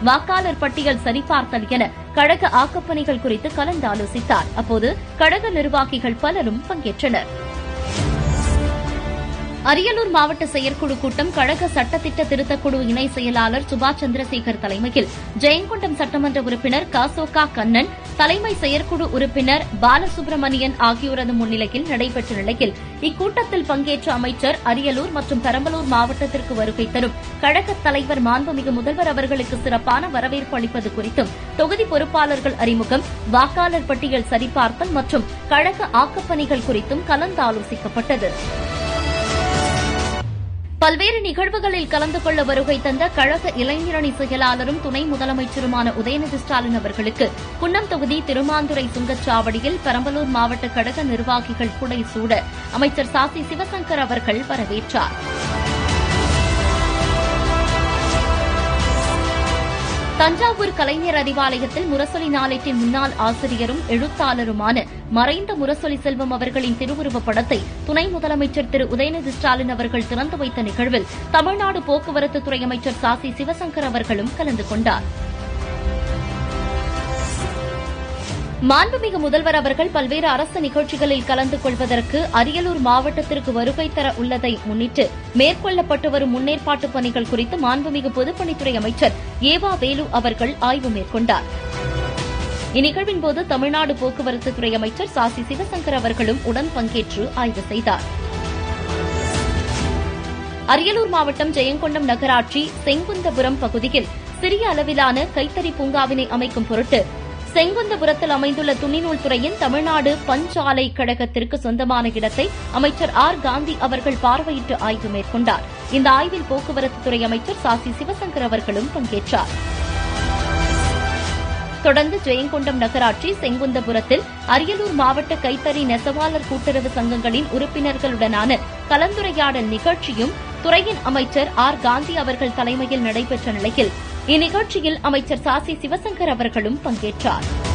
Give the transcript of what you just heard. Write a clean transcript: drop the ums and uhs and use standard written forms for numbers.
வாக்காளர் பட்டியல் சரிபார்த்தல் என கழக ஆக்கப்பணிகள் குறித்து கலந்தாலோசித்தார். அப்போது கழக நிர்வாகிகள் பலரும் பங்கேற்றனர். அரியலூர் மாவட்ட செயற்குழு கூட்டம் கழக சட்டத்திட்ட திருத்தக்குழு இணை செயலாளர் சுபாஷ் சந்திரசேகர் தலைமையில் ஜெயங்கொண்டம் சட்டமன்ற உறுப்பினர் காசோகா கண்ணன், தலைமை செயற்குழு உறுப்பினர் பாலசுப்ரமணியன் ஆகியோரது முன்னிலையில் நடைபெற்ற நிலையில் இக்கூட்டத்தில் பங்கேற்ற அமைச்சர் அரியலூர் மற்றும் பெரம்பலூர் மாவட்டத்திற்கு வருகை தரும் கழகத் தலைவர் மாண்புமிகு முதல்வர் அவர்களுக்கு சிறப்பான வரவேற்பு அளிப்பது குறித்தும், தொகுதி பொறுப்பாளர்கள் அறிமுகம், வாக்காளர் பட்டியல் சரிபார்த்தல் மற்றும் கழக ஆக்கப்பணிகள் குறித்தும் கலந்தாலோசிக்கப்பட்டது. பல்வேறு நிகழ்வுகளில் கலந்து கொள்ள வருகை தந்த கழக இளைஞரணி செயலாளரும் துணை முதலமைச்சருமான உதயநிதி ஸ்டாலின் அவர்களுக்கு குன்னம் தொகுதி திருமாந்துறை சுங்கச்சாவடியில் பெரம்பலூர் மாவட்ட கழக நிர்வாகிகள் புடை சூட அமைச்சர் சாசி சிவசங்கர் அவர்கள் வரவேற்றார். தஞ்சாவூர் கலைஞர் அறிவாலயத்தில் முரசொலி நாளேட்டின் முன்னாள் ஆசிரியரும் எழுத்தாளருமான மறைந்த முரசொலி செல்வம் அவர்களின் திருவுருவப் படத்தை துணை முதலமைச்சர் திரு உதயநிதி ஸ்டாலின் அவர்கள் திறந்து வைத்த நிகழ்வில் தமிழ்நாடு போக்குவரத்துத்துறை அமைச்சர் சாசி சிவசங்கர் அவர்களும் கலந்து கொண்டார். மாண்புமிகு முதல்வர் அவர்கள் பல்வேறு அரசு நிகழ்ச்சிகளில் கலந்து கொள்வதற்கு அரியலூர் மாவட்டத்திற்கு வருகை தர உள்ளதை முன்னிட்டு மேற்கொள்ளப்பட்டு வரும் முன்னேற்பாட்டுப் பணிகள் குறித்து மாண்புமிகு பொதுப்பணித்துறை அமைச்சர் ஏவா வேலு அவர்கள் ஆய்வு மேற்கொண்டார். இந்நிகழ்வின்போது தமிழ்நாடு போக்குவரத்துத்துறை அமைச்சர் சாசி சிவசங்கர் அவர்களும் உடன் பங்கேற்று ஆய்வு செய்தார். அரியலூர் மாவட்டம் ஜெயங்கொண்டம் நகராட்சி செங்குந்தபுரம் பகுதியில் சிறிய அளவிலான கைத்தறி பூங்காவினை அமைக்கும் பொருட்டு செங்குந்தபுரத்தில் அமைந்துள்ள துணிநூல் துறையின் தமிழ்நாடு பஞ்சாலை கழகத்திற்கு சொந்தமான இடத்தை அமைச்சர் ஆர் காந்தி அவர்கள் பார்வையிட்டு ஆய்வு மேற்கொண்டார். இந்த ஆய்வில் போக்குவரத்துத்துறை அமைச்சர் சாசி சிவசங்கர் அவர்களும் பங்கேற்றார். தொடர்ந்து ஜெயங்கொண்டம் நகராட்சி செங்குந்தபுரத்தில் அரியலூர் மாவட்ட கைத்தறி நெசவாளர் கூட்டுறவு சங்கங்களின் உறுப்பினர்களுடனான கலந்துரையாடல் நிகழ்ச்சியும் துறையின் அமைச்சர் ஆர் காந்தி அவர்கள் தலைமையில் நடைபெற்ற நிலையில் இந்நிகழ்ச்சியில் அமைச்சர் சாசி சிவசங்கர் அவர்களும் பங்கேற்றார்.